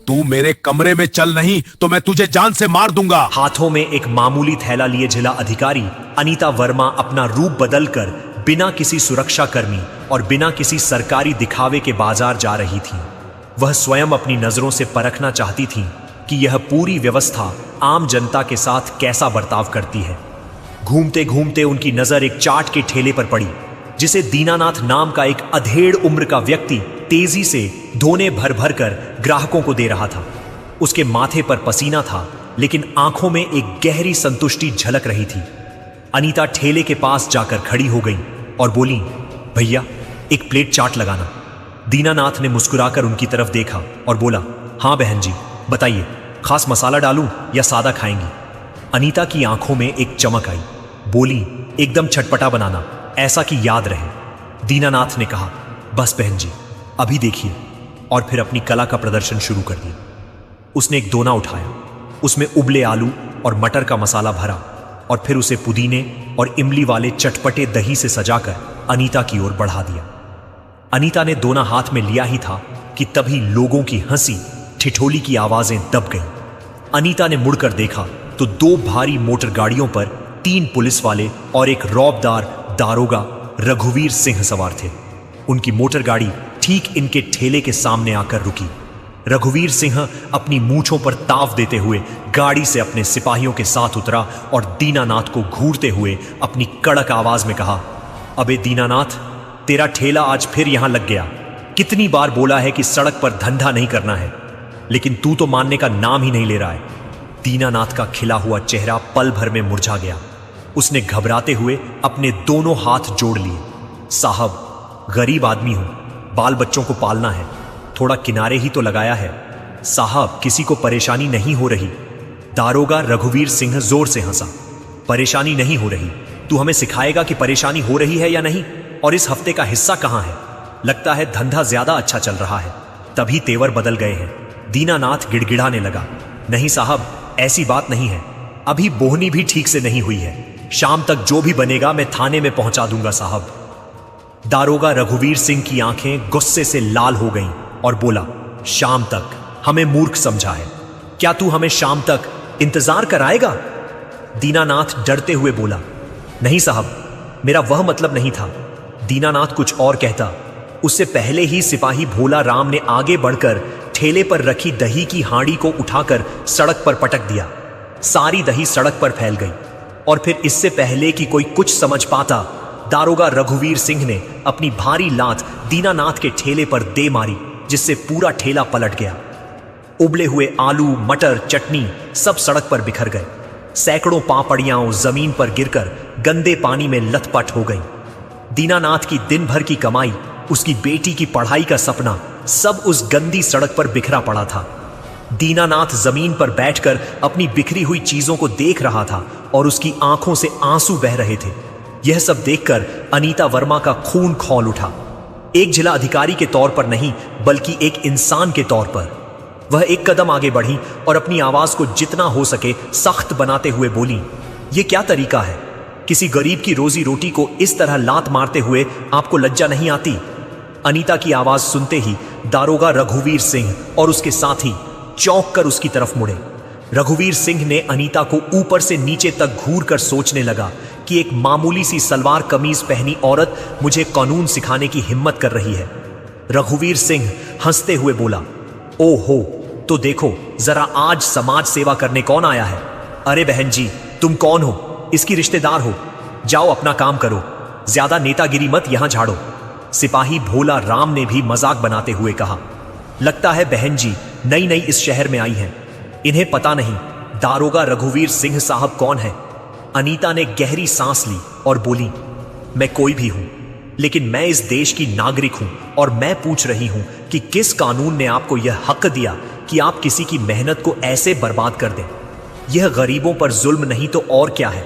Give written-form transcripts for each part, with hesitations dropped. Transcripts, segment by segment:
तू मेरे कमरे में चल नहीं तो मैं तुझे जान से मार दूंगा। हाथों में एक मामूली थैला लिए जिला अधिकारी अनीता वर्मा अपना रूप बदलकर बिना किसी सुरक्षा कर्मी और बिना किसी सरकारी दिखावे के बाजार जा रही थी। वह स्वयं अपनी नजरों से परखना चाहती थी कि यह पूरी व्यवस्था आम जनता के साथ कैसा बर्ताव करती है। घूमते घूमते उनकी नजर एक चाट के ठेले पर पड़ी, जिसे दीनानाथ नाम का एक अधेड़ उम्र का व्यक्ति तेजी से धोने भर भर कर ग्राहकों को दे रहा था। उसके माथे पर पसीना था, लेकिन आंखों में एक गहरी संतुष्टि झलक रही थी। अनीता ठेले के पास जाकर खड़ी हो गई और बोली, भैया एक प्लेट चाट लगाना। दीनानाथ ने मुस्कुराकर उनकी तरफ देखा और बोला, हाँ बहन जी बताइए, खास मसाला डालूं या सादा खाएंगी? अनीता की आंखों में एक चमक आई, बोली, एकदम चटपटा बनाना, ऐसा कि याद रहे। दीनानाथ ने कहा, बस बहन जी अभी देखिए, और फिर अपनी कला का प्रदर्शन शुरू कर दिया। उसने एक दोना उठाया, उसमें उबले आलू और मटर का मसाला भरा और फिर उसे पुदीने और इमली वाले चटपटे दही से सजाकर अनीता की ओर बढ़ा दिया। अनीता ने दोना हाथ में लिया ही था कि तभी लोगों की हंसी ठिठोली की आवाजें दब गईं। अनीता ने मुड़कर देखा तो 2 भारी मोटर गाड़ियों पर 3 पुलिस वाले और एक रौबदार दारोगा रघुवीर सिंह सवार थे। उनकी मोटर गाड़ी ठीक इनके ठेले के सामने आकर रुकी। रघुवीर सिंह अपनी मूंछों पर ताव देते हुए गाड़ी से अपने सिपाहियों के साथ उतरा और दीनानाथ को घूरते हुए अपनी कड़क आवाज में कहा, अबे दीनानाथ, तेरा ठेला आज फिर यहां लग गया। कितनी बार बोला है कि सड़क पर धंधा नहीं करना है, लेकिन तू तो मानने का नाम ही नहीं ले रहा है। दीनानाथ का खिला हुआ चेहरा पल भर में मुरझा गया। उसने घबराते हुए अपने दोनों हाथ जोड़ लिए। साहब, गरीब आदमी हूं, बाल बच्चों को पालना है, थोड़ा किनारे ही तो लगाया है। साहब, किसी को परेशानी नहीं हो रही। दारोगा रघुवीर सिंह जोर से हंसा। परेशानी नहीं हो रही? तू हमें सिखाएगा कि परेशानी हो रही है या नहीं? और इस हफ्ते का हिस्सा कहां है? लगता है धंधा ज्यादा अच्छा चल रहा है, तभी तेवर बदल गए हैं। दीनानाथ गिड़गिड़ाने लगा, नहीं साहब, ऐसी बात नहीं है, अभी बोहनी भी ठीक से नहीं हुई है। शाम तक जो भी बनेगा मैं थाने में पहुंचा दूंगा साहब। दारोगा रघुवीर सिंह की आंखें गुस्से से लाल हो गईं और बोला, शाम तक? हमें मूर्ख समझा है क्या तू? हमें शाम तक इंतजार कराएगा? दीनानाथ डरते हुए बोला, नहीं साहब, मेरा वह मतलब नहीं था। दीनानाथ कुछ और कहता, उससे पहले ही सिपाही भोला राम ने आगे बढ़कर ठेले पर रखी दही की हांडी को उठाकर सड़क पर पटक दिया। सारी दही सड़क पर फैल गई और फिर इससे पहले कि कोई कुछ समझ पाता, दारोगा रघुवीर सिंह ने अपनी भारी लात दीनानाथ के ठेले पर दे मारी, जिससे पूरा ठेला पलट गया। उबले हुए आलू, मटर, चटनी सब सड़क पर बिखर गए। सैकड़ों पापड़ियां जमीन पर गिरकर गंदे पानी में लथपथ हो गईं। दीनानाथ की दिन भर की कमाई, उसकी बेटी की पढ़ाई का सपना सब उस गंदी सड़क पर बिखरा पड़ा था। दीनानाथ जमीन पर बैठकर अपनी बिखरी हुई चीजों को देख रहा था और उसकी आंखों से आंसू बह रहे थे। यह सब देखकर अनीता वर्मा का खून खौल उठा। एक जिला अधिकारी के तौर पर नहीं, बल्कि एक इंसान के तौर पर वह एक कदम आगे बढ़ी और अपनी आवाज को जितना हो सके सख्त बनाते हुए बोली, यह क्या तरीका है? किसी गरीब की रोजी रोटी को इस तरह लात मारते हुए आपको लज्जा नहीं आती? अनीता की आवाज सुनते ही दारोगा रघुवीर सिंह और उसके साथी चौंक कर उसकी तरफ मुड़े। रघुवीर सिंह ने अनीता को ऊपर से नीचे तक घूर कर सोचने लगा कि एक मामूली सी सलवार कमीज पहनी औरत मुझे कानून सिखाने की हिम्मत कर रही है। रघुवीर सिंह हंसते हुए बोला, ओहो, तो देखो जरा आज समाज सेवा करने कौन आया है। अरे बहन जी, तुम कौन हो? इसकी रिश्तेदार हो? जाओ अपना काम करो, ज्यादा नेतागिरी मत यहां झाड़ो। सिपाही भोला राम ने भी मजाक बनाते हुए कहा, लगता है बहन जी नई नई इस शहर में आई हैं, इन्हें पता नहीं दारोगा रघुवीर सिंह साहब कौन है। अनीता ने गहरी सांस ली और बोली, मैं कोई भी हूं, लेकिन मैं इस देश की नागरिक हूं और मैं पूछ रही हूं कि किस कानून ने आपको यह हक दिया कि आप किसी की मेहनत को ऐसे बर्बाद कर दें? यह गरीबों पर जुल्म नहीं तो और क्या है?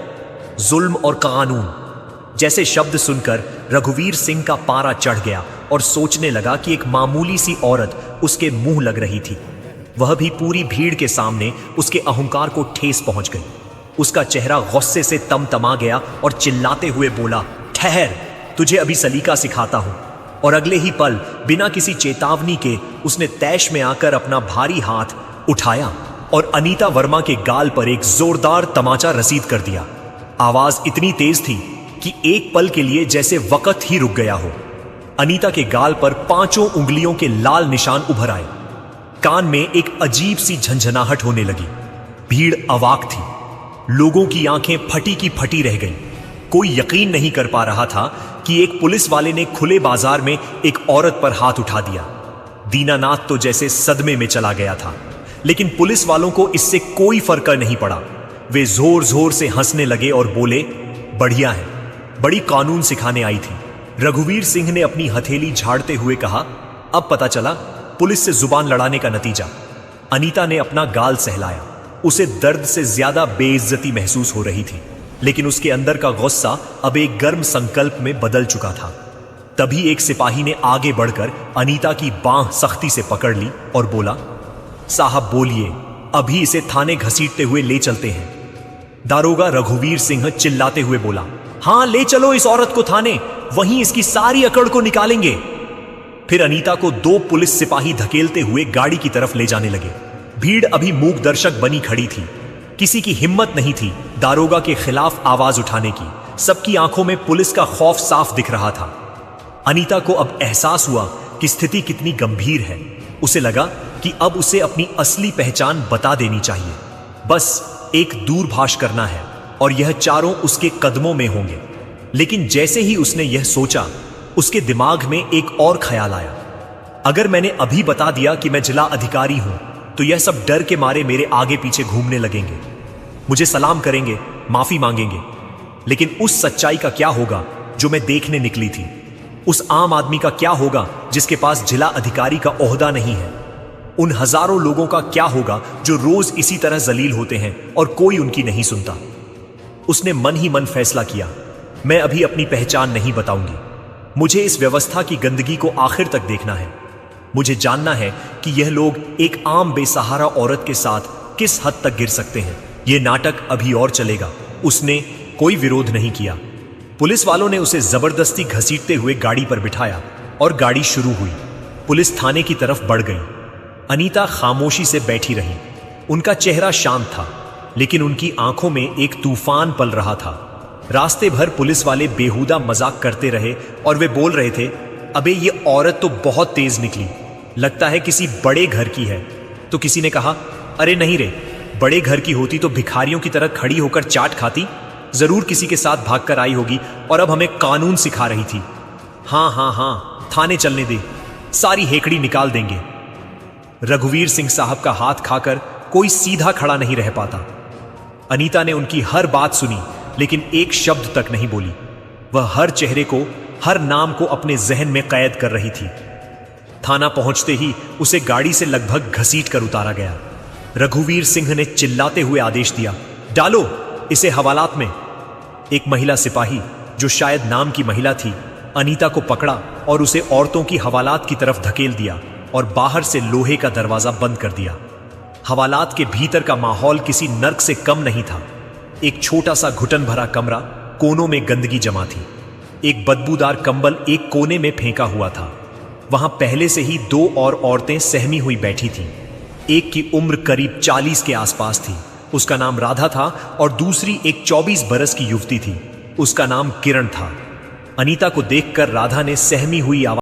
जुल्म और कानून जैसे शब्द सुनकर रघुवीर सिंह का पारा चढ़ गया और सोचने लगा कि एक मामूली सी औरत उसके मुंह लग रही थी। वह भी पूरी भीड़ के सामने उसके अहंकार को ठेस पहुंच गई। उसका चेहरा गुस्से से तमतमा गया और चिल्लाते हुए बोला, ठहर, तुझे अभी सलीका सिखाता हूं। और अगले ही पल बिना किसी चेतावनी के उसने तैश में आकर अपना भारी हाथ उठाया और अनीता वर्मा के गाल पर एक जोरदार तमाचा रसीद कर दिया। आवाज इतनी तेज थी कि एक पल के लिए जैसे वक्त ही रुक गया हो। अनीता के गाल पर 5 उंगलियों के लाल निशान उभर आए। कान में एक अजीब सी झंझनाहट होने लगी। भीड़ अवाक थी। लोगों की आंखें फटी की फटी रह गईं। कोई यकीन नहीं कर पा रहा था कि एक पुलिस वाले ने खुले बाजार में एक औरत पर हाथ उठा दिया। दीनानाथ तो जैसे सदमे में चला गया था, लेकिन पुलिस वालों को इससे कोई फर्क नहीं पड़ा। वे जोर जोर से हंसने लगे और बोले, बढ़िया है, बड़ी कानून सिखाने आई थी। रघुवीर सिंह ने अपनी हथेली झाड़ते हुए कहा, अब पता चला पुलिस से जुबान लड़ाने का नतीजा। अनीता ने अपना गाल सहलाया। उसे दर्द से ज्यादा बेइज्जती महसूस हो रही थी, लेकिन उसके अंदर का गुस्सा अब एक गर्म संकल्प में बदल चुका था। तभी एक सिपाही ने आगे बढ़कर अनीता की बांह सख्ती से पकड़ ली और बोला, साहब बोलिए, अभी इसे थाने घसीटते हुए ले चलते हैं। दारोगा रघुवीर सिंह चिल्लाते हुए बोला, हां ले चलो इस औरत को थाने, वहीं इसकी सारी अकड़ को निकालेंगे। फिर अनीता को 2 पुलिस सिपाही धकेलते हुए गाड़ी की तरफ ले जाने लगे। भीड़ अभी मूक दर्शक बनी खड़ी थी। किसी की हिम्मत नहीं थी दारोगा के खिलाफ आवाज उठाने की। सबकी आंखों में पुलिस का खौफ साफ दिख रहा था। अनीता को अब एहसास हुआ कि स्थिति कितनी गंभीर है। उसे लगा कि अब उसे अपनी असली पहचान बता देनी चाहिए। बस एक दूरभाष करना है और यह चारों उसके कदमों में होंगे। लेकिन जैसे ही उसने यह सोचा, उसके दिमाग में एक और ख्याल आया। अगर मैंने अभी बता दिया कि मैं जिला अधिकारी हूं, तो यह सब डर के मारे मेरे आगे पीछे घूमने लगेंगे, मुझे सलाम करेंगे, माफी मांगेंगे। लेकिन उस सच्चाई का क्या होगा जो मैं देखने निकली थी? उस आम आदमी का क्या होगा जिसके पास जिला अधिकारी का ओहदा नहीं है? उन हजारों लोगों का क्या होगा जो रोज इसी तरह जलील होते हैं और कोई उनकी नहीं सुनता? उसने मन ही मन फैसला किया, मैं अभी अपनी पहचान नहीं बताऊंगी। मुझे इस व्यवस्था की गंदगी को आखिर तक देखना है। मुझे जानना है कि यह लोग एक आम बेसहारा औरत के साथ किस हद तक गिर सकते हैं। यह नाटक अभी और चलेगा। उसने कोई विरोध नहीं किया। पुलिस वालों ने उसे जबरदस्ती घसीटते हुए गाड़ी पर बिठाया और गाड़ी शुरू हुई। पुलिस थाने की तरफ बढ़ गई। अनीता खामोशी से बैठी रही। उनका चेहरा शांत था, लेकिन उनकी आंखों में एक तूफान पल रहा था। रास्ते भर पुलिस वाले बेहुदा मजाक करते रहे और वे बोल रहे थे, अबे ये औरत तो बहुत तेज निकली, लगता है किसी बड़े घर की है। तो किसी ने कहा, अरे नहीं रे, बड़े घर की होती तो भिखारियों की तरह खड़ी होकर चाट खाती, जरूर किसी के साथ भागकर आई होगी और अब हमें कानून सिखा रही थी। हां हां हां, थाने चलने दे, सारी हेकड़ी निकाल देंगे। रघुवीर सिंह साहब का हाथ खाकर कोई सीधा खड़ा नहीं रह पाता। अनीता ने उनकी हर बात सुनी, लेकिन एक शब्द तक नहीं बोली। वह हर चेहरे को, हर नाम को अपने जहन में कैद कर रही थी। थाना पहुंचते ही उसे गाड़ी से लगभग घसीट कर उतारा गया। रघुवीर सिंह ने चिल्लाते हुए आदेश दिया, डालो इसे हवालात में। एक महिला सिपाही, जो शायद नाम की महिला थी, अनीता को पकड़ा और उसे औरतों की हवालात की तरफ धकेल दिया और बाहर से लोहे का दरवाजा बंद कर दिया। हवालात के भीतर का माहौल किसी नर्क से कम नहीं था। एक छोटा सा घुटन भरा कमरा, कोनों में गंदगी जमा थी। एक बदबूदार कंबल एक कोने में फेंका हुआ था। वहां पहले से ही 2 और औरतें सहमी हुई बैठी थीं। एक की उम्र करीब 40 के आसपास थी, उसका नाम राधा था, और दूसरी एक 24 बरस की युवती थी, उसका नाम किरण था। अनीता को देखकर राधा ने सहमी हुई आवाज